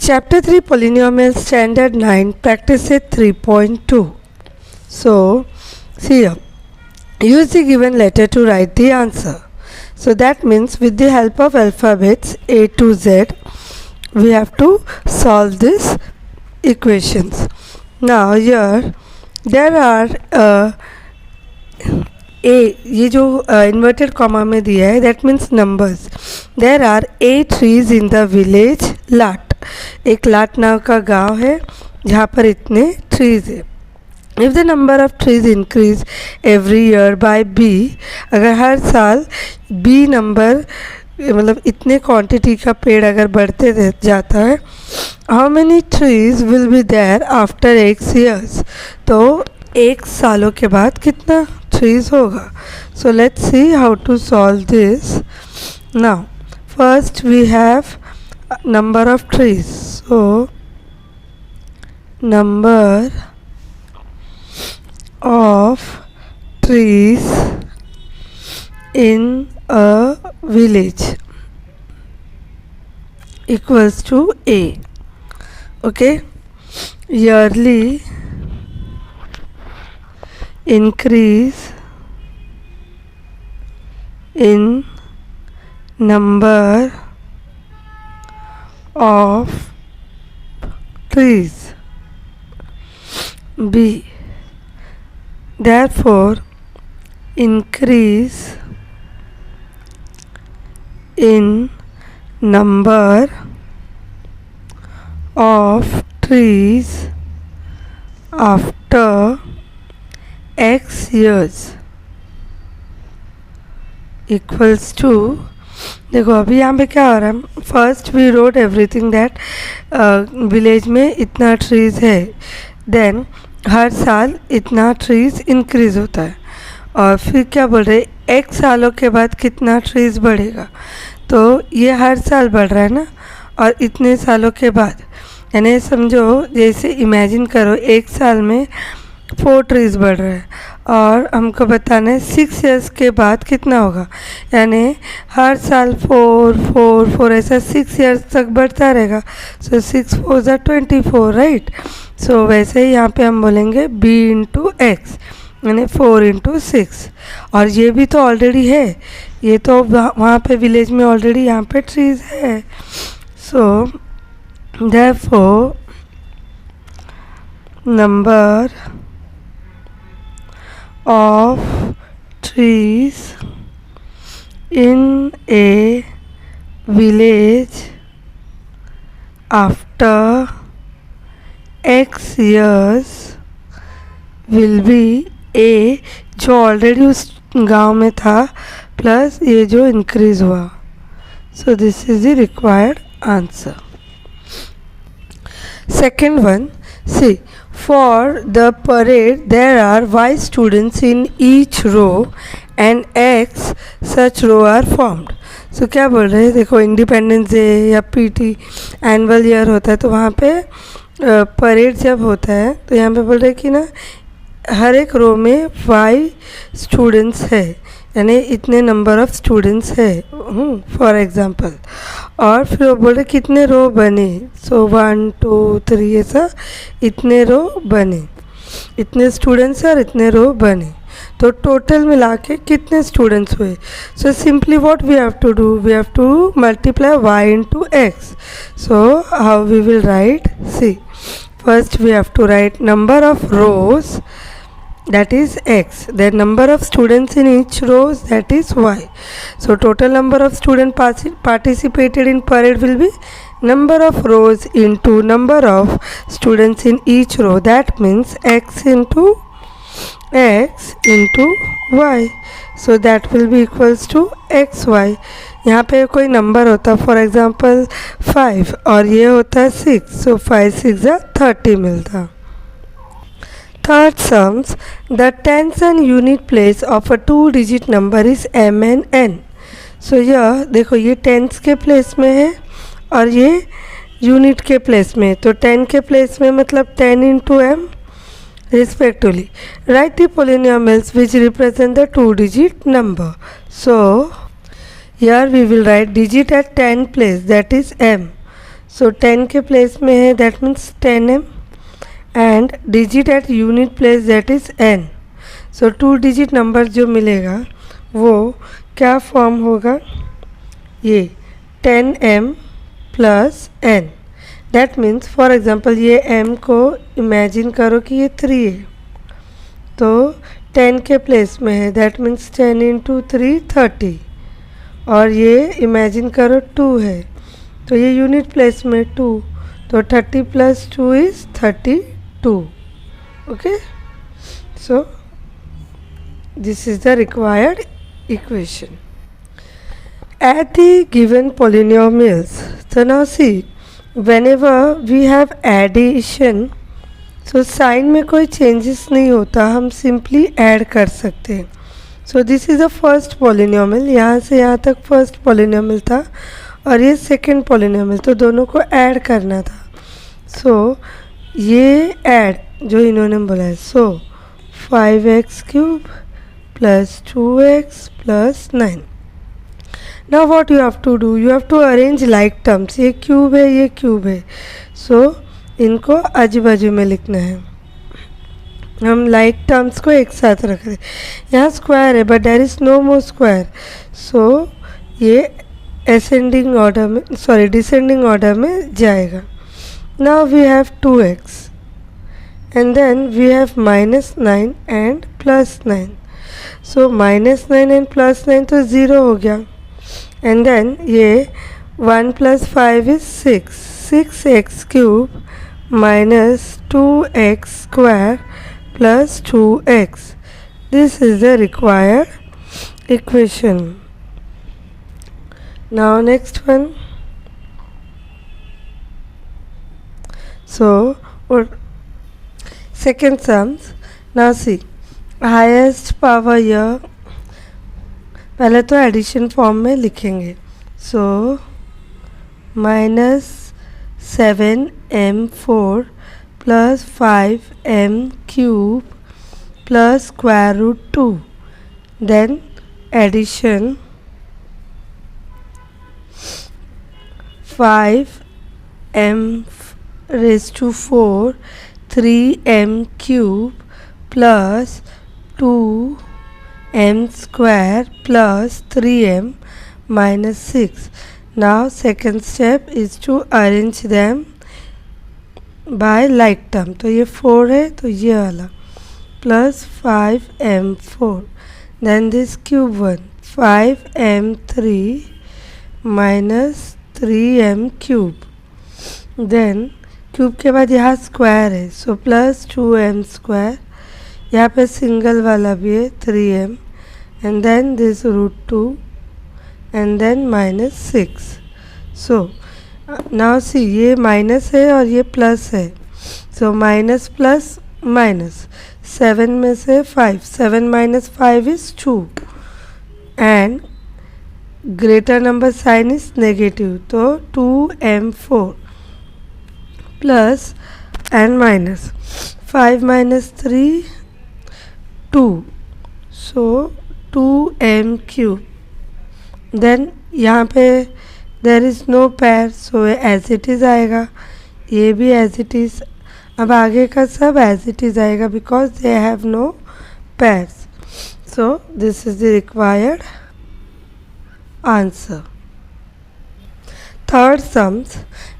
Chapter 3 Polynomial Standard 9 Practice Set 3.2. So, see here. Use the given letter to write the answer. So that means with the help of alphabets A to Z, we have to solve these equations. Now here there are ये जो inverted comma में दिया है that means numbers. There are 8 trees in the village lot. एक लाट नाव का गांव है जहाँ पर इतने ट्रीज है. If the number of trees increase every year by b, अगर हर साल बी नंबर मतलब इतने क्वांटिटी का पेड़ अगर बढ़ते जाता है, how many trees will be there after x years, तो एक सालों के बाद कितना trees होगा. So let's see how to solve this. Now first we have number of trees. So number of trees in a village equals to A. Okay, yearly increase in number of trees B. Therefore, increase in number of trees after X years equals to, देखो अभी यहाँ पे क्या हो रहा है. First we wrote everything that village में इतना ट्रीज़ है, देन हर साल इतना ट्रीज़ इंक्रीज़ होता है, और फिर क्या बोल रहे एक्स सालों के बाद कितना ट्रीज़ बढ़ेगा. तो ये हर साल बढ़ रहा है ना, और इतने सालों के बाद, यानी समझो जैसे इमेजिन करो एक साल में 4 ट्रीज़ बढ़ रहा है, और हमको बताना है 6 ईयर्स के बाद कितना होगा. यानी हर साल 4 4 4 ऐसा 6 ईयर्स तक बढ़ता रहेगा. सो 6 4 ज़ा 24, राइट. सो वैसे ही यहाँ पे हम बोलेंगे b इंटू एक्स, यानी 4 इंटू 6. और ये भी तो ऑलरेडी है, ये तो वहाँ पे विलेज में ऑलरेडी यहाँ पे ट्रीज़ है. So therefore number of trees in a village after X years will be A, जो ऑलरेडी उस गांव में था प्लस ये जो इंक्रीज हुआ. So this is the required answer. Second one, see. For the parade, there are Y students in each row and X such row are formed. So क्या बोल रहे हैं, देखो इंडिपेंडेंस डे या पीटी एनुअल ईयर होता है, तो वहाँ पे परेड जब होता है तो यहाँ पे बोल रहे हैं कि ना हर एक रो में Y स्टूडेंट्स है, यानी इतने नंबर ऑफ़ स्टूडेंट्स है फॉर एग्ज़ाम्पल. और फिर वो बोल रहे कितने रो बने. सो 1 2 3 ऐसा इतने रो बने, इतने स्टूडेंट्स और इतने रो बने, तो टोटल मिला के कितने स्टूडेंट्स हुए. So simply what we have to do, we have to multiply y into x. So how we will write, see. First we have to write number of rows, that is x, then number of students in each rows, that is y. So total number of students participated in parade will be number of rows into number of students in each row, that means x into y. So that will be equals to xy. यहाँ पे कोई number होता for example 5 और ये होता है 6, सो 5 6 ज़ा 30 मिलता. Third sums, the tens and unit place of a 2-digit number is m and n. So यह देखो ये टेंस के प्लेस में है और ये यूनिट के प्लेस में, तो 10 के प्लेस में मतलब 10 into m respectively. Write the polynomials which represent the 2-digit number. So here we will write digit at 10 place, that is m. So 10 के प्लेस में है, that means 10m, and digit at unit place that is n. So 2 digit number जो मिलेगा वो क्या form होगा, ये 10m plus n. That means for example ये m को इमेजिन करो कि ये 3 है, तो 10 के प्लेस में है, दैट मीन्स 10 इंटू 3 30, और ये इमेजिन करो 2 है, तो ये यूनिट प्लेस में 2, तो 30 plus 2 is 32. Okay, so this is the required equation at the given polynomials. So now see, whenever we have addition, so sign में कोई changes नहीं होता, हम simply add कर सकते हैं. So this is the first polynomial, यहाँ से यहाँ तक first polynomial था और ये second polynomial, तो दोनों को add करना था. So ये add जो इन्होंने बोला है, so 5x cube plus 2x plus 9. Now what you have to do, you have to arrange like terms. ये क्यूब है, ये क्यूब है, सो इनको आजू बाजू में लिखना है. हम लाइक टर्म्स को एक साथ रख रहे हैं. यहाँ स्क्वायर है but there is no more square, so ये असेंडिंग ऑर्डर में, सॉरी डिसेंडिंग ऑर्डर में जाएगा. Now we have 2x and then we have -9 and +9. So -9 and +9 तो 0 हो गया. एंड देन ये 1 + 5 is 6, 6x cube minus 2x square plus 2x. This is the required equation. Now next one. So second sums. Now see, highest power here, पहले तो addition form में लिखेंगे. So -7m4 plus 5m³ plus √2, then addition 5m⁴ 3m³ plus 2m² plus 3m minus 6. Now second step is to arrange them by like term. तो ये 4 है तो ये वाला plus 5m4, then this cube 1 5m3 minus 3m³, then cube के बाद यहाँ square है, सो प्लस 2m², यहाँ पे सिंगल वाला भी है 3m, and then this √2 and then -6. So now see, ये माइनस है और ये प्लस है, सो माइनस प्लस माइनस, 7 में से 5, 7 - 5 is 2, and greater number sign is negative, तो 2m4 plus and minus 5 - 3 2, so 2m³. Then यहाँ पे there is no pair, so as it is आएगा, ये भी एज इट इज़. अब आगे का सब एज इट इज़ आएगा because they have no pairs. So this is the required answer. Third sums.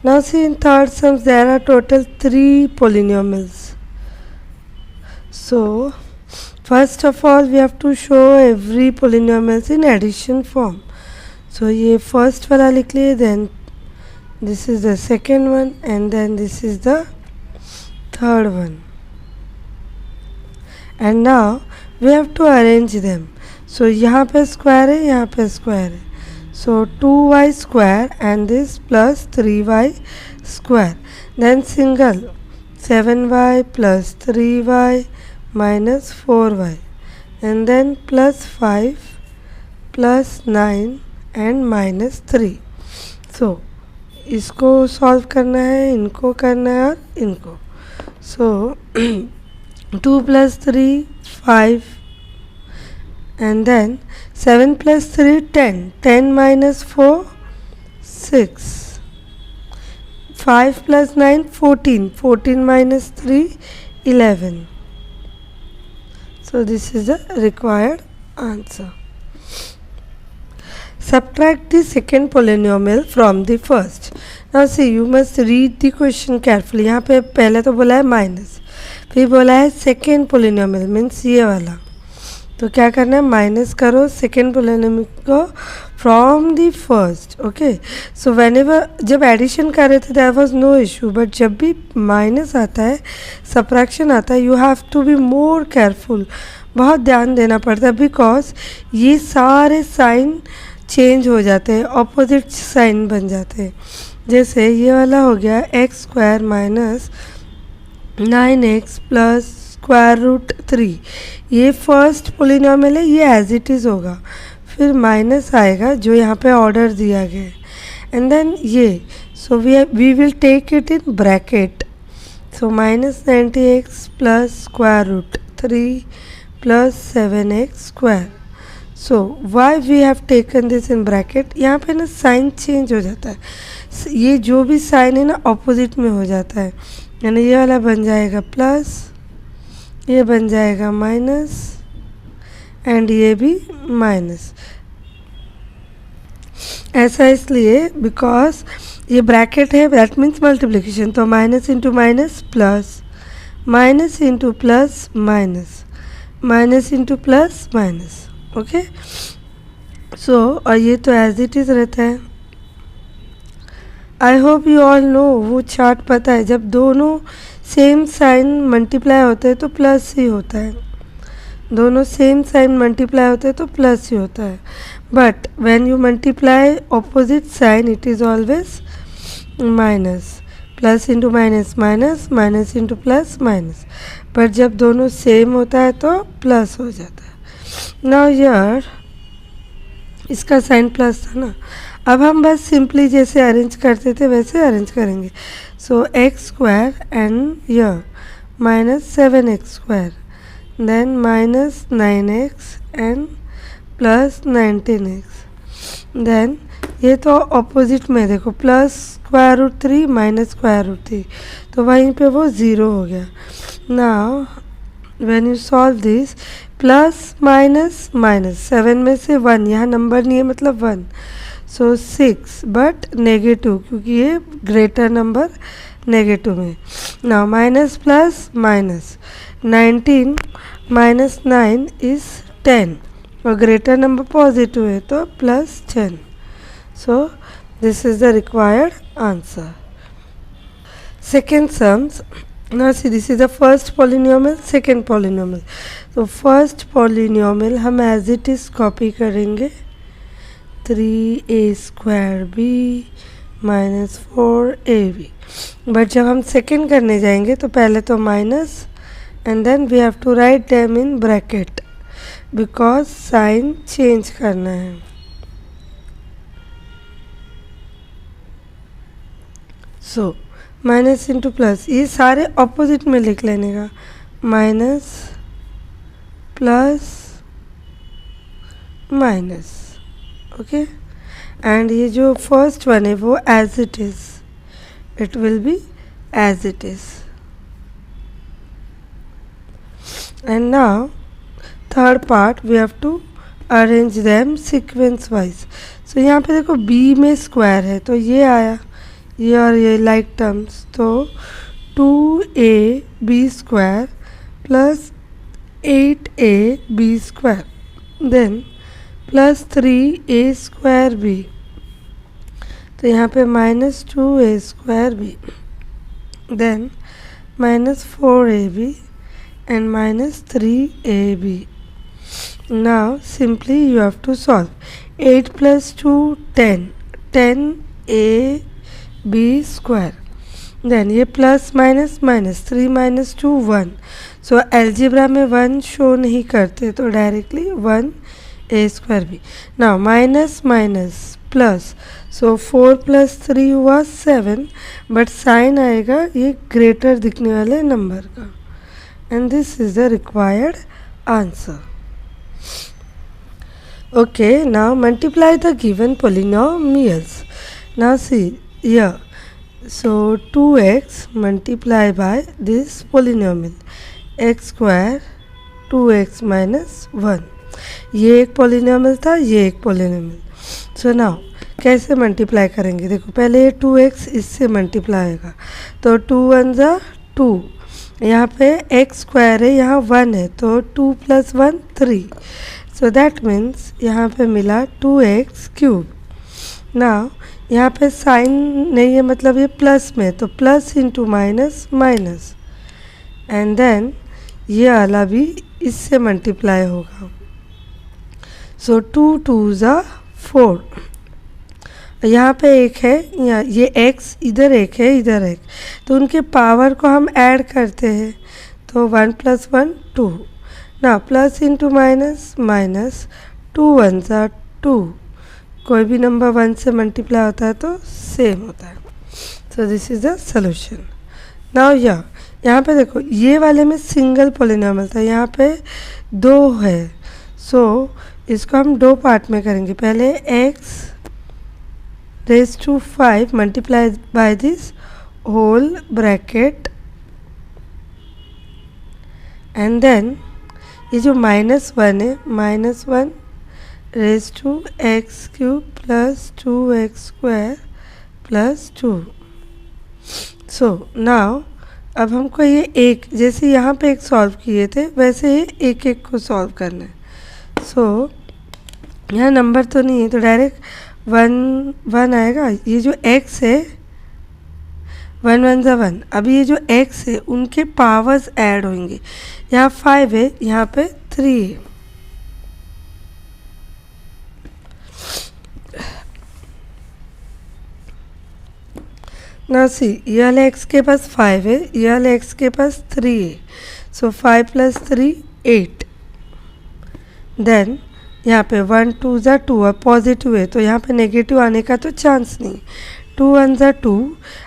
Now see, in third sums there are total 3 polynomials. So first of all we have to show every polynomials in addition form. So ये first वाला लिख लिए, then this is the second one, and then this is the third one. And now we have to arrange them. So यहाँ पे square है, यहाँ पे square है. So 2y square and this plus 3y square. Then single 7y plus 3y minus 4y, and then plus 5 plus 9 and minus 3. So इसको solve करना है, इनको करना है और इनको. So 2 plus 3 5, and then 7 plus 3 10, 10 minus 4 6, 5 plus 9 14, 14 minus 3 11. So this is the required answer. Subtract the second polynomial from the first. Now see, you must read the question carefully. यहाँ पे पहले तो बोला है माइनस, फिर बोला है सेकेंड पोलिनोमियल मीन्स ये वाला, तो क्या करना है, माइनस करो सेकेंड पोलिनोमियल को from the first. Okay, so whenever जब एडिशन कर रहे थे there was no issue, but जब भी माइनस आता है, सब्ट्रैक्शन आता है, you have to be more careful. बहुत ध्यान देना पड़ता है बिकॉज ये सारे साइन चेंज हो जाते हैं, ऑपोजिट साइन बन जाते हैं. जैसे ये वाला हो गया x square minus 9x plus square root 3, ये फर्स्ट पोलिनोमियल है, ये एज इट इज़ होगा. फिर माइनस आएगा जो यहाँ पे ऑर्डर दिया गया है, एंड देन ये, so we will take it in bracket. So minus 90x plus square root 3 plus 7x square. So why we have taken this in bracket, यहाँ पे ना साइन चेंज हो जाता है, ये जो भी साइन है ना ऑपोजिट में हो जाता है, यानी ये वाला बन जाएगा प्लस, ये बन जाएगा माइनस, एंड ये भी माइनस. ऐसा इसलिए बिकॉज ये ब्रैकेट है, दैट मीन्स मल्टीप्लिकेशन, तो minus into minus plus, minus into plus minus, minus into plus minus. Okay, so और ये तो एज इट इज़ रहता है. I hope you all know, वो चार्ट पता है, जब दोनों सेम साइन मल्टीप्लाई होते हैं तो प्लस ही होता है, दोनों सेम साइन मल्टीप्लाई होते हैं तो प्लस ही होता है. But when you multiply opposite sign it is always minus, plus into minus minus, minus into plus minus. But जब दोनों सेम होता है तो प्लस हो जाता है. नाउ यार इसका साइन प्लस था ना, अब हम बस सिंपली जैसे अरेंज करते थे वैसे अरेंज करेंगे. सो एक्स स्क्वायर एंड यर minus 7x square, then minus 9x and plus 19x, then ये तो ऑपोजिट में देखो plus square root 3 minus square root 3, तो वहीं पे वो ज़ीरो हो गया. Now when you solve this, plus minus minus, 7 में से 1, यहाँ नंबर नहीं है मतलब 1, सो 6 बट नेगेटिव क्योंकि ये ग्रेटर नंबर नेगेटिव में. Now minus plus minus, 19 minus 9 is 10, और ग्रेटर नंबर पॉजिटिव है तो plus 10. So this is the required answer. Second sums. Now see, this is the first polynomial, second polynomial. तो first polynomial हम as it is copy करेंगे, 3a square B minus 4ab. But जब हम second करने जाएंगे तो पहले तो minus, and then we have to write them in bracket because sign change करना है. सो माइनस इंटू प्लस, ये सारे ऑपोजिट में लिख लेने का, minus plus minus. Okay, and ये जो फर्स्ट वन है वो as it is, it will be as it is. And now third part we have to arrange them sequence wise. सो यहाँ पे देखो बी में स्क्वायर है तो ये आया, ये और ये लाइक टर्म्स, तो 2ab square plus 8ab square, then plus 3a square b, तो यहाँ पे minus 2a square b, then minus 4ab and minus 3ab. Now simply you have to solve. 8 plus 2 10, 10a b square, then ये plus minus minus, 3 minus 2 1. So algebra में 1 show नहीं करते तो directly 1a square b. Now minus minus plus, so 4 plus 3 हुआ 7, but sign आएगा ये greater दिखने वाले नंबर का, and this is the required answer. Okay, now multiply the given polynomials. Now see here, So 2x multiply by this polynomial x square 2x minus 1. ये एक polynomial था, ये एक पोलिनोमियल. सो नाउ कैसे multiply करेंगे? देखो पहले ये 2x इससे मल्टीप्लाई होगा तो 2 1 ज़ा 2. यहाँ पे x स्क्वायर है, यहाँ 1 है तो 2 + 1 3. सो दैट मीन्स यहाँ पे मिला 2x क्यूब. नाउ यहाँ पे साइन नहीं है, मतलब ये प्लस में, तो plus into minus minus, and then ये वाला भी इससे मल्टीप्लाई होगा. सो 2 2 ज़ा 4. यहाँ पे एक है, यहाँ ये x इधर एक है, इधर एक, तो उनके पावर को हम ऐड करते हैं तो 1 + 1 2. ना प्लस इंटू माइनस माइनस, 2 1 ज़ा 2. कोई भी नंबर 1 से मल्टीप्लाई होता है तो सेम होता है. सो this is the solution. Now यहाँ पे देखो ये वाले में सिंगल पोलिनोमियल था, यहाँ पे 2 है. सो इसको हम 2 पार्ट में करेंगे. पहले x raised to 5 multiply by this whole bracket, and then ये जो -1 है, -1 raised to x cube plus 2x square plus 2. So now अब हमको ये एक, जैसे यहाँ पे एक सॉल्व किए थे वैसे ही एक एक को सॉल्व करना है. सो यहाँ नंबर तो नहीं है तो डायरेक्ट 1 1 आएगा. ये जो x है 1 1 ज़ा 1. अभी ये जो x है उनके पावर्स ऐड होंगे. यहाँ 5 है, यहाँ पे 3 है. ना सी ये वाले x के पास 5 है, ये वाले x के पास 3 है. सो 5 + 3 8. देन यहाँ पे 1 2 ज़ा 2 और पॉजिटिव है तो यहाँ पे नेगेटिव आने का तो चांस नहीं. 2 1 ज़ा 2.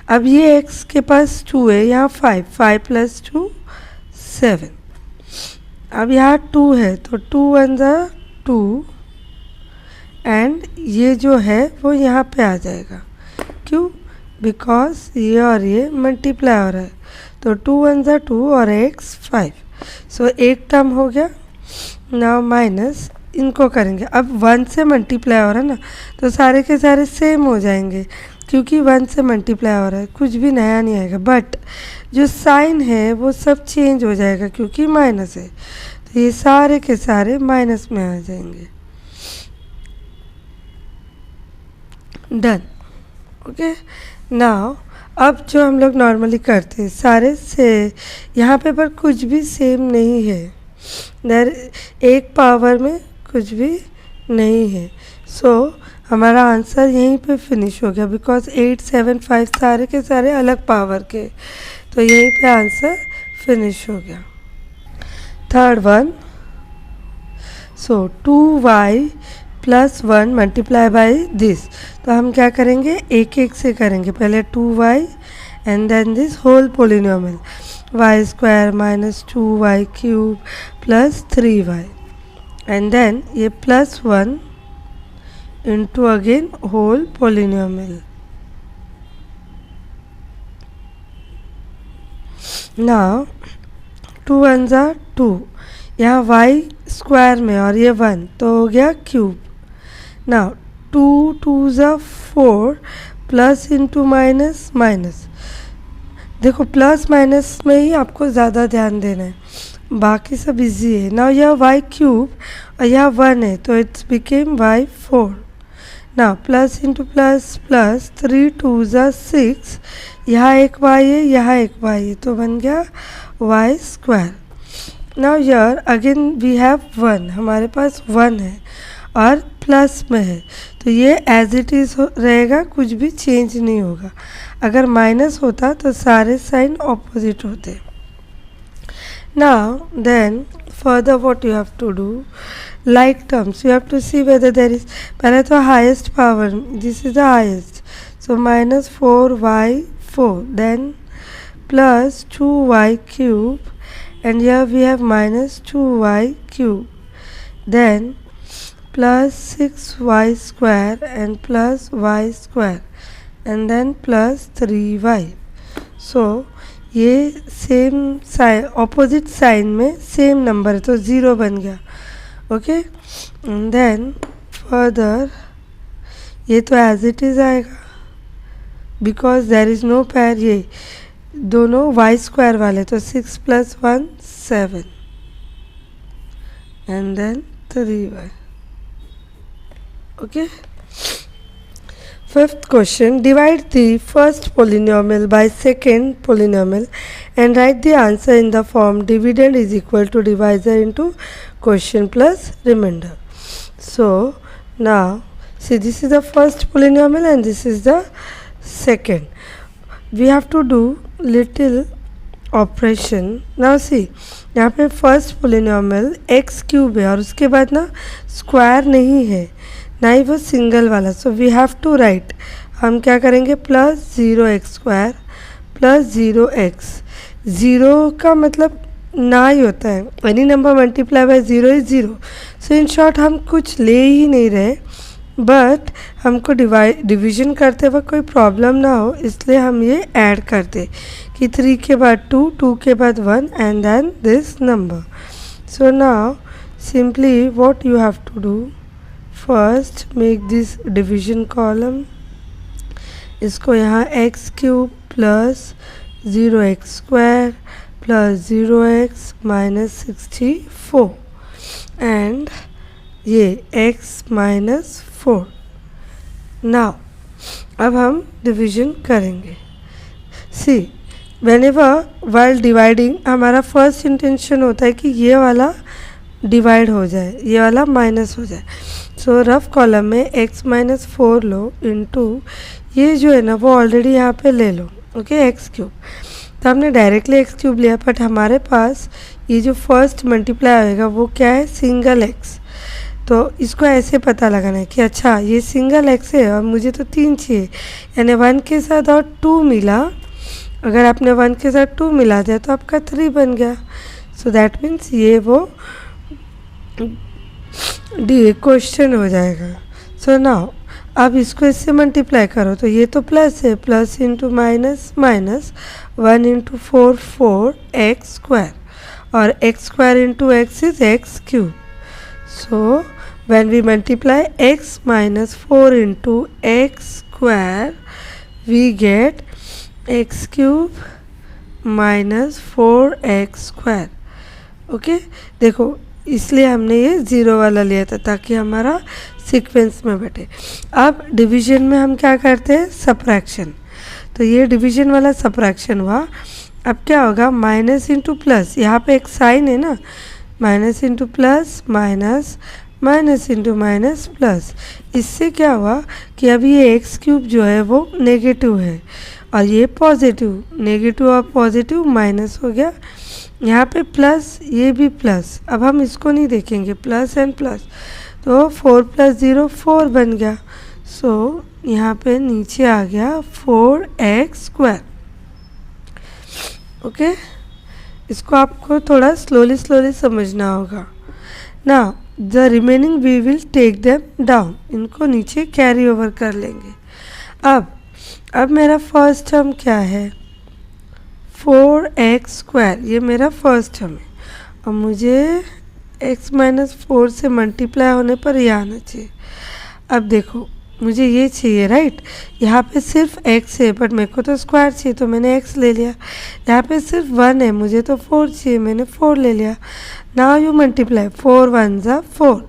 अब ये x के पास 2 है, यहाँ 5 5 + 2 7. अब यहाँ 2 है तो 2 1 ज़ा 2, एंड ये जो है वो यहाँ पे आ जाएगा. क्यों? बिकॉज ये और ये मल्टीप्लाई हो रहा है तो 2 1 ज़ा 2 और x 5. सो एक टर्म हो गया. नाउ माइनस इनको करेंगे. अब 1 से मल्टीप्लाई हो रहा है ना तो सारे के सारे सेम हो जाएंगे क्योंकि 1 से मल्टीप्लाई हो रहा है, कुछ भी नया नहीं आएगा. बट जो साइन है वो सब चेंज हो जाएगा क्योंकि माइनस है, तो ये सारे के सारे माइनस में आ जाएंगे. डन. ओके. नाउ अब जो हम लोग नॉर्मली करते हैं सारे से, यहाँ पे पर कुछ भी सेम नहीं है, दर एक पावर में कुछ भी नहीं है. सो हमारा आंसर यहीं पे फिनिश हो गया बिकॉज 8 7 5 सारे के सारे अलग पावर के, तो यहीं पे आंसर फिनिश हो गया. Third one. So 2y + 1 multiply by this. तो हम क्या करेंगे, एक एक से करेंगे. पहले 2y and then this whole polynomial y square minus 2y cube plus 3y, and then ये +1 into again whole polynomial. Now 2 1 ज़ा 2. यहाँ y स्क्वायर में और ये 1 तो हो गया क्यूब. नाउ 2 2 ज़ा 4 प्लस इंटू माइनस माइनस. देखो प्लस माइनस में ही आपको ज़्यादा ध्यान देना है, बाकी सब इजी है. नाउ यह y क्यूब और यह 1 है तो it's became y 4. Now plus into plus plus 3 2 ज़ा 6. यहाँ एक y है, यहाँ एक y है तो बन गया y square. Now your again we have 1, हमारे पास 1 है और प्लस में है तो ये एज इट इज़ रहेगा, कुछ भी चेंज नहीं होगा. अगर माइनस होता तो सारे साइन ऑपोजिट होते. Now then further what you have to do, like terms you have to see whether there is, पहले तो highest power, this is the highest, so -4y 4, देन plus 2y cube, and here we have -2y cube, then plus 6y square and plus y square, and then plus 3y। So ये same sign, opposite sign में same number है तो 0 बन गया। Okay, and then further ये तो as it is आएगा because there is no पैर, ये दोनों वाई स्क्वायर वाले, तो 6 + 1 7 and then 3y। Okay, fifth question, divide the first polynomial by second polynomial and write the answer in the form dividend is equal to divisor into quotient plus remainder. So now see, this is the first polynomial and this is the second. We have to do little operation. Now see, यहाँ पे first polynomial x cube है और उसके बाद ना square नहीं है, ना ही वो सिंगल वाला, so we have to write, हम क्या करेंगे प्लस 0x² प्लस 0x। 0 का मतलब ना ही होता है, any number multiply by 0 is 0। So in short हम कुछ ले ही नहीं रहे, बट हमको डिवीजन करते वक्त कोई प्रॉब्लम ना हो इसलिए हम ये ऐड करते कि 3 के बाद 2, 2 के बाद 1 and then this number. So now simply what you have to do, first make this division column, इसको यहाँ x³ plus 0x² plus 0x minus 64 and ये x माइनस 4। नाउ अब हम डिवीजन करेंगे। सी, व्हेनेवर व्हाइल डिवाइडिंग हमारा first intention होता है कि ये वाला डिवाइड हो जाए, ये वाला माइनस हो जाए। सो रफ कॉलम में x माइनस 4 लो इंटू ये जो है ना वो ऑलरेडी यहाँ पे ले लो। ओके, x³, तो हमने डायरेक्टली x³ लिया, बट हमारे पास ये जो फर्स्ट मल्टीप्लाई होएगा वो क्या है, सिंगल x। तो इसको ऐसे पता लगाना है कि अच्छा ये सिंगल x है और मुझे तो 3 चाहिए, यानी 1 के साथ और 2 मिला, अगर आपने 1 के साथ 2 मिला दिया तो आपका 3 बन गया। सो दैट मीन्स ये वो क्वेश्चन हो जाएगा। सो नाउ अब इसको इससे मल्टीप्लाई करो तो ये तो प्लस है, plus into minus minus, 1 into 4 4x² और x² into x is x³। So when we multiply x minus 4 into x² we get x³ minus 4x²। Okay, देखो इसलिए हमने ये 0 वाला लिया था ताकि हमारा सीक्वेंस में बैठे। अब डिवीजन में हम क्या करते हैं, सब्ट्रैक्शन, तो ये डिवीजन वाला सब्ट्रैक्शन हुआ। अब क्या होगा, माइनस इंटू प्लस, यहाँ पे एक साइन है ना, minus into plus minus, minus into minus plus. इससे क्या हुआ कि अभी ये x³ जो है वो नेगेटिव है और ये पॉजिटिव, नेगेटिव और पॉजिटिव माइनस हो गया, यहाँ पे प्लस, ये भी प्लस। अब हम इसको नहीं देखेंगे, प्लस एंड प्लस, तो 4 + 0 4 बन गया। सो यहाँ पे नीचे आ गया 4x²। ओके, इसको आपको थोड़ा स्लोली समझना होगा ना। The remaining we will take them down, इनको नीचे कैरी ओवर कर लेंगे। अब मेरा फर्स्ट टर्म क्या है, 4x², ये मेरा फर्स्ट टर्म है और मुझे x माइनस 4 से मल्टीप्लाई होने पर ये आना चाहिए। अब देखो मुझे ये चाहिए, राइट, यहाँ पे सिर्फ x है बट मेरे को तो स्क्वायर चाहिए तो मैंने x ले लिया। यहाँ पे सिर्फ 1 है, मुझे तो 4 चाहिए, मैंने 4 ले लिया। Now you multiply, 4 × 1 = 4,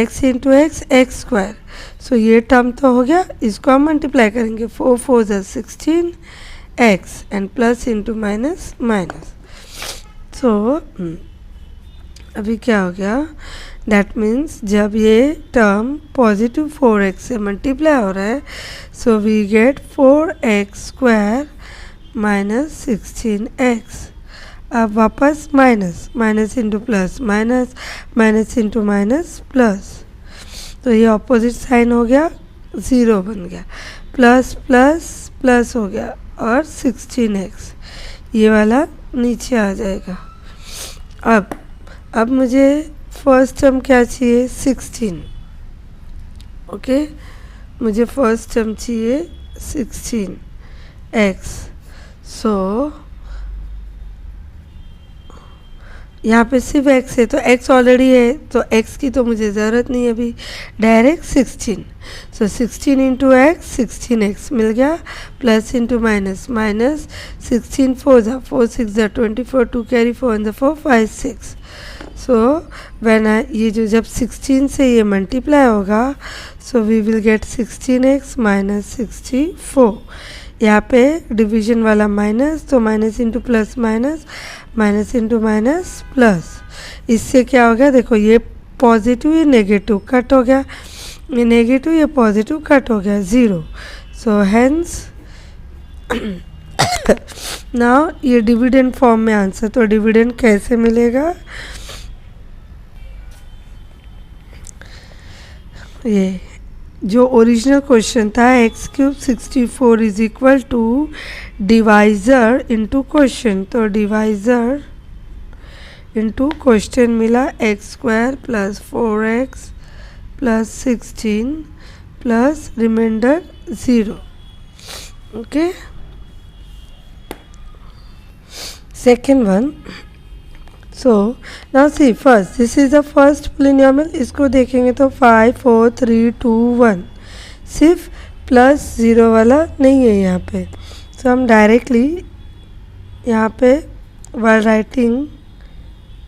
x into x x²। सो ये टर्म तो हो गया, इसको हम मल्टीप्लाई करेंगे, 4 × 4 = 16 x and plus into minus minus. So अभी क्या हो गया, दैट मीन्स जब ये टर्म पॉजिटिव 4x से मल्टीप्लाई हो रहा है, so we get 4x² minus 16x। अब वापस minus, minus into plus minus, minus into minus plus, तो ये ऑपोजिट साइन हो गया, 0 बन गया, प्लस प्लस प्लस हो गया और 16x ये वाला नीचे आ जाएगा। अब मुझे फर्स्ट टर्म क्या चाहिए, 16। ओके, मुझे फर्स्ट टर्म चाहिए 16x। सो यहाँ पे सिर्फ x है तो x ऑलरेडी है, तो x की तो मुझे ज़रूरत नहीं है अभी, डायरेक्ट 16। सो 16 इंटू एक्स 16x मिल गया, प्लस इंटू माइनस, माइनस 16 4 ज़ा 4 6 ज़ा 24, 2 carry 4 in the 4 5 6। So when ये जो जब 16 से ये मल्टीप्लाई होगा, so we will get 16x minus 64। यहाँ पे डिवीजन वाला माइनस, तो minus into plus minus, minus into minus plus. इससे क्या हो गया, देखो ये पॉजिटिव ये नेगेटिव कट हो गया, ये नेगेटिव ये पॉजिटिव कट हो गया, 0। सो हेंस नाउ ये डिविडेंड फॉर्म में आंसर, तो डिविडेंड कैसे मिलेगा, ये जो ओरिजिनल क्वेश्चन था x cube 64 is equal to divisor into question, तो डिवाइज़र इंटू क्वेश्चन मिला x square plus 4x plus 16 plus reminder 0। Okay, second one. So now see first, this is the first polynomial, इसको देखेंगे तो 5 4 3 2 1, सिर्फ plus 0 वाला नहीं है यहाँ पे। सो हम डायरेक्टली यहाँ पे while writing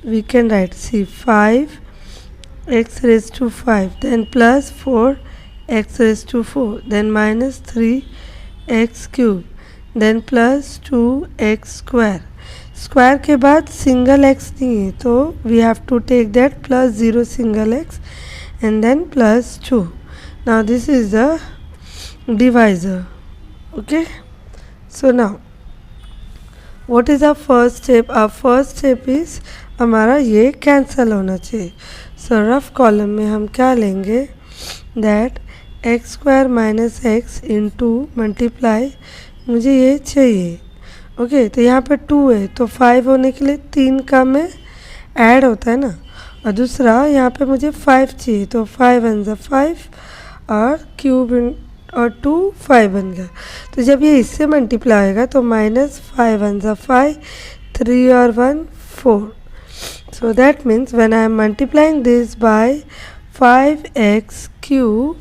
we can write see 5x raised to 5, then plus 4x raised to 4, then minus 3x cube, then plus 2x square। Square के बाद सिंगल एक्स नहीं है, तो we have to take that plus 0 single x and then plus 2। Now this is the divisor. Okay, so now what is our first step, our first step is हमारा ये cancel होना चाहिए। सो rough column में हम क्या लेंगे, that x square minus x into multiply, मुझे ये चाहिए। ओके, तो यहाँ पे 2 है, तो 5 होने के लिए 3 का में ऐड होता है ना, और दूसरा यहाँ पे मुझे 5 चाहिए, तो 5 1 ज़ा 5 और क्यूब और 2 5 बन गया। तो जब ये इससे मल्टीप्लाई होगा तो माइनस 5 1 ज़ा 5, 3 और 1 4। So that means when I am multiplying this by 5x cube,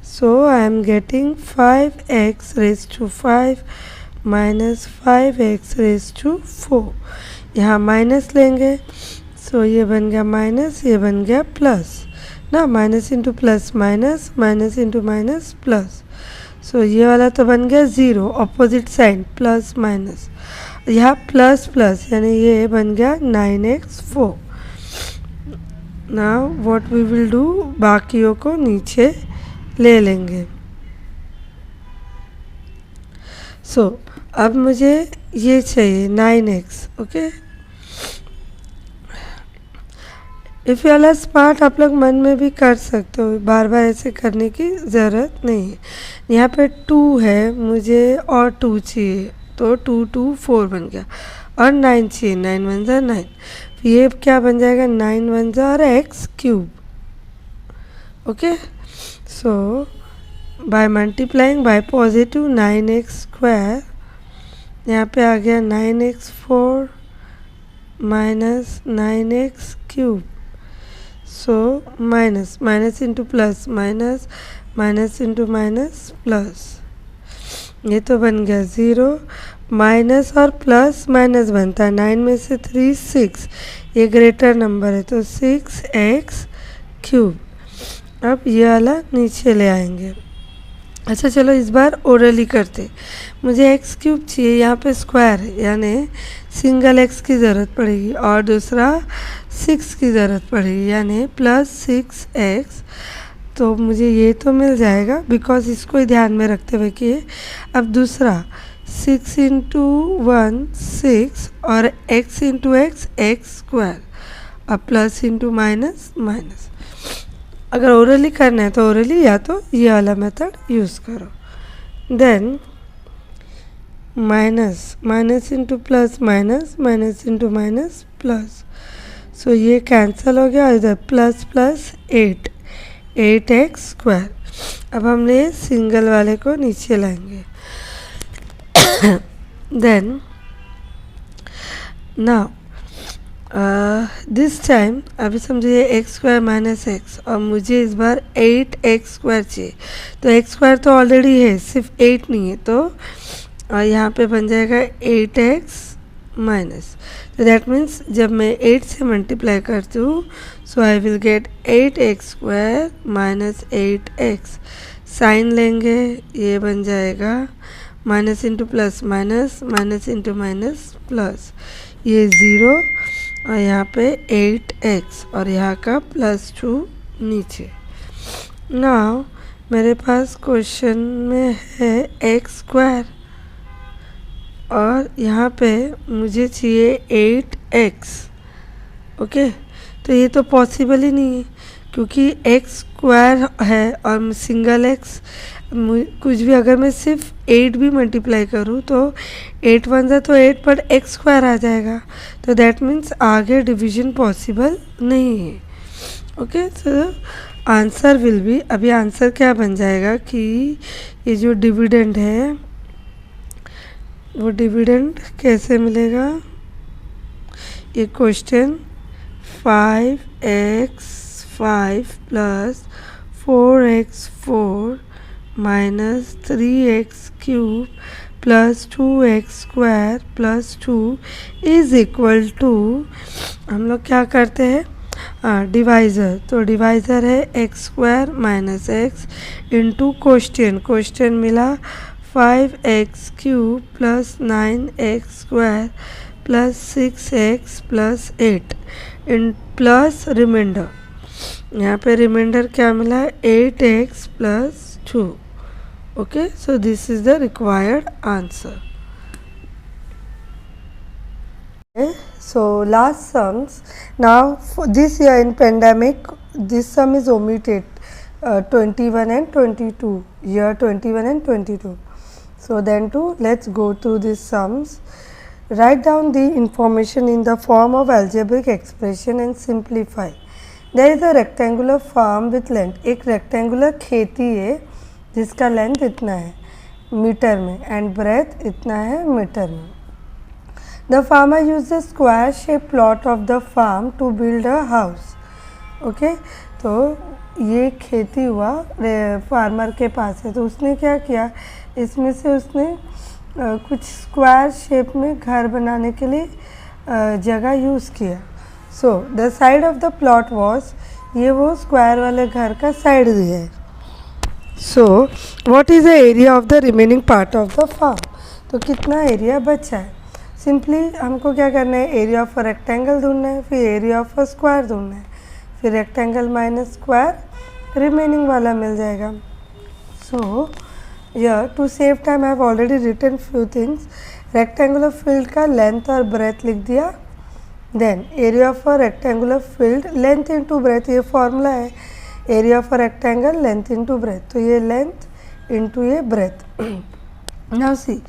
so I am getting 5x raise to 5 minus 5x raise to 4। यहाँ माइनस लेंगे, सो ये बन गया माइनस, ये बन गया प्लस ना, minus into plus minus, minus into minus plus. So ये वाला तो बन गया 0, ऑपोजिट साइन प्लस माइनस, यहाँ प्लस प्लस यानी ये बन गया 9x4। Now what we will do, बाकियों को नीचे ले लेंगे। सो अब मुझे ये चाहिए 9x। Okay, if you are smart, आप लोग मन में भी कर सकते हो, बार बार ऐसे करने की ज़रूरत नहीं है। यहाँ पे 2 है, मुझे और 2 चाहिए, तो 2 2 4 बन गया, और 9 चाहिए, 9 1 ज़ा 9, ये क्या बन जाएगा 9 1 ज़ा और x cube. Okay, so by multiplying by positive 9x square, यहाँ पे आ गया 9x4 minus 9x cube. So minus, minus into plus minus, minus into minus plus, ये तो बन गया 0। माइनस और प्लस माइनस बनता है, 9 में से 3 6, ये ग्रेटर नंबर है, तो 6x क्यूब। अब ये वाला नीचे ले आएंगे। अच्छा चलो इस बार ओरली करते, मुझे एक्स क्यूब चाहिए, यहाँ पे स्क्वायर है यानी सिंगल एक्स की ज़रूरत पड़ेगी, और दूसरा 6 की ज़रूरत पड़ेगी यानी प्लस 6x। तो मुझे ये तो मिल जाएगा, बिकॉज इसको ही ध्यान में रखते हुए कि अब दूसरा 6 इंटू 1 6 और x into x x square, अब प्लस इंटू माइनस माइनस। अगर ओरली करना है तो ओरली, या तो ये वाला मेथड यूज़ करो। Then minus, minus into plus minus, minus into minus plus, so ये कैंसिल हो गया, इधर प्लस प्लस 8, 8x²। अब हमने सिंगल वाले को नीचे लाएंगे। देन नाउ दिस टाइम अभी समझिए x² माइनस एक्स, और मुझे इस बार 8x² चाहिए। तो x² तो ऑलरेडी है, सिर्फ 8 नहीं है, तो यहाँ पे बन जाएगा 8x माइनस। तो दैट मीन्स जब मैं 8 से मल्टीप्लाई करती हूँ, so I will get 8x² minus 8x। Sign लेंगे, ये बन जाएगा minus into plus minus, minus into minus plus, ये 0, और यहाँ पे 8x और यहाँ का +2 नीचे। नाउ मेरे पास क्वेश्चन में है x² और यहाँ पे मुझे चाहिए 8x। ओके, तो ये तो पॉसिबल ही नहीं है, क्योंकि x² है और सिंगल x। कुछ भी अगर मैं सिर्फ 8 भी मल्टीप्लाई करूँ तो 8 1 जा तो 8, पर x² आ जाएगा, तो दैट मीन्स आगे डिवीजन पॉसिबल नहीं है। Okay, so answer will be, अभी आंसर क्या बन जाएगा कि ये जो डिविडेंड है वो डिविडेंड कैसे मिलेगा, ये question 5x5 plus 4x4 minus 3x³ plus 2x² plus 2 is equal to, हम लोग क्या करते हैं डिवाइज़र, तो डिवाइज़र है x² minus x into question मिला 5x³ plus 9x² plus 6x plus 8 in plus remainder, यहाँ पे रिमाइंडर क्या मिला 8x plus 2। Okay, so this is the required answer. So last sums. Now for this year in pandemic, this sum is omitted, 21 and 22, year 21 and 22. So then too, let's go through these sums. Write down the information in the form of algebraic expression and simplify. There is a rectangular farm with length. एक rectangular खेती है जिसका length इतना है metre में and breadth इतना है metre में। The farmer used the square shaped plot of the farm to build a house. Okay, तो ये खेती हुआ फार्मर के पास है, तो उसने क्या किया, इसमें से उसने कुछ स्क्वायर शेप में घर बनाने के लिए जगह यूज़ किया। So the side of the plot was, ये वो स्क्वायर वाले घर का साइड दिया है। So what is the area of the remaining part of the farm, तो कितना एरिया बचा है। सिंपली हमको क्या करना है, एरिया ऑफ अ रेक्टेंगल ढूंढना है, फिर एरिया ऑफ अ स्क्वायर ढूंढना है, फिर रेक्टेंगल माइनस स्क्वायर रिमेनिंग वाला मिल जाएगा। सो here to save time I have already written few things. Rectangular field का length और breadth लिख दिया, then area of a rectangular field length into breadth, ये formula है, area of a rectangle length into breadth, तो ये length into ये breadth। now see,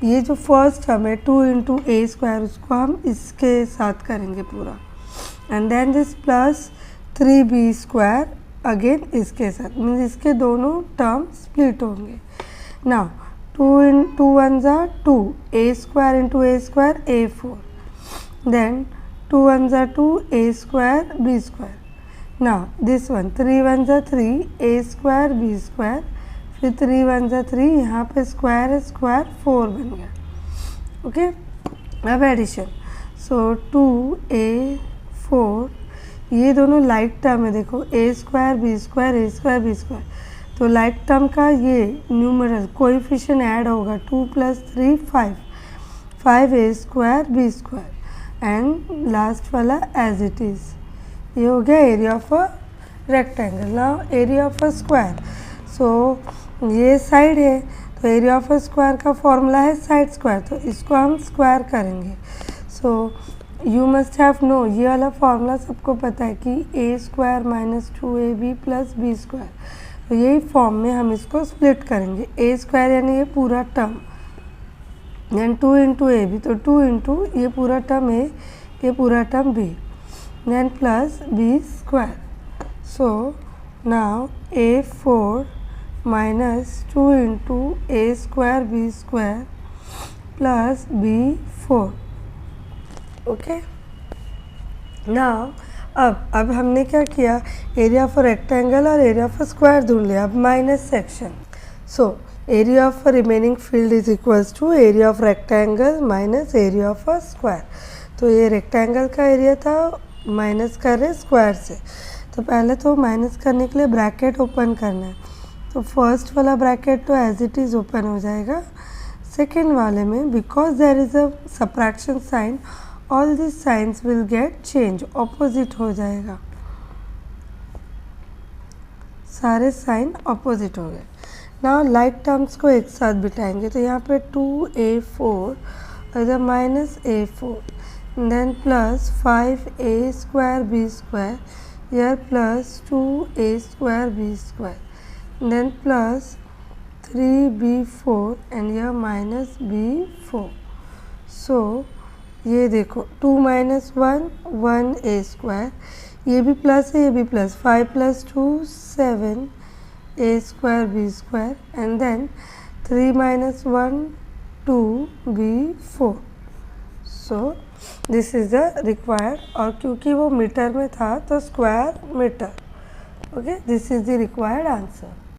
ये जो फर्स्ट टर्म है 2 इंटू ए स्क्वायर, उसको हम इसके साथ करेंगे पूरा, and then this plus 3b² again इसके साथ, मीन्स इसके दोनों टर्म स्प्लिट होंगे। नाउ 2 1 जा 2, a² into a² a4, then 2 1 जा 2 a² b²। Now this one 3 1 जा 3 a² b², फिर 3 1 जा 3, यहाँ पे स्क्वायर है, स्क्वायर 4 बन गया। ओके, अब एडिशन, सो 2a4, ये दोनों लाइक टर्म है, देखो a² b² a² b², तो लाइक टर्म का ये न्यूमरल कोएफिशिएंट ऐड होगा, 2 + 3 5, 5a² b² एंड लास्ट वाला एज इट इज़। ये हो गया area of a rectangle. Now area of a square, so ये साइड है, तो एरिया ऑफ अ स्क्वायर का फॉर्मूला है साइड स्क्वायर, तो इसको हम स्क्वायर करेंगे। So you must have known, ये वाला फॉर्मूला सबको पता है कि a² minus 2ab plus b², तो यही फॉर्म में हम इसको स्प्लिट करेंगे। a² यानी ये पूरा टर्म, देन 2 इंटू ab, तो 2 इंटू ये पूरा टर्म a, ये पूरा term b, then plus b²। So Now a4 minus 2 into a square b square plus b4. Okay, now अब हमने क्या किया, एरिया ऑफ रेक्टेंगल और एरिया ऑफ स्क्वायर ढूंढ लिया. अब minus section. So area of remaining field is equals to area of rectangle minus area of square. तो ये रेक्टेंगल का एरिया था, माइनस कर रहे स्क्वायर से. तो पहले तो माइनस करने के लिए ब्रैकेट ओपन करना है. तो फर्स्ट वाला ब्रैकेट तो एज इट इज़ ओपन हो जाएगा. सेकेंड वाले में because there is a subtraction sign, all this signs will get change, opposite हो जाएगा. सारे साइन ऑपोजिट हो गए. नाउ लाइक टर्म्स को एक साथ बिठाएंगे. तो यहाँ पे 2a4 और इधर minus a4, then plus 5a square b square, here plus 2a square b square, then plus 3b4 and यह माइनस b4. सो ये देखो 2 माइनस 1 1a स्क्वायर, ये भी प्लस है ये भी plus, 5 plus 2 7 a square b square and then 3 minus 1 2 b4. So this is the required, और क्योंकि वो मीटर में था तो square metre. Okay, this is the required answer.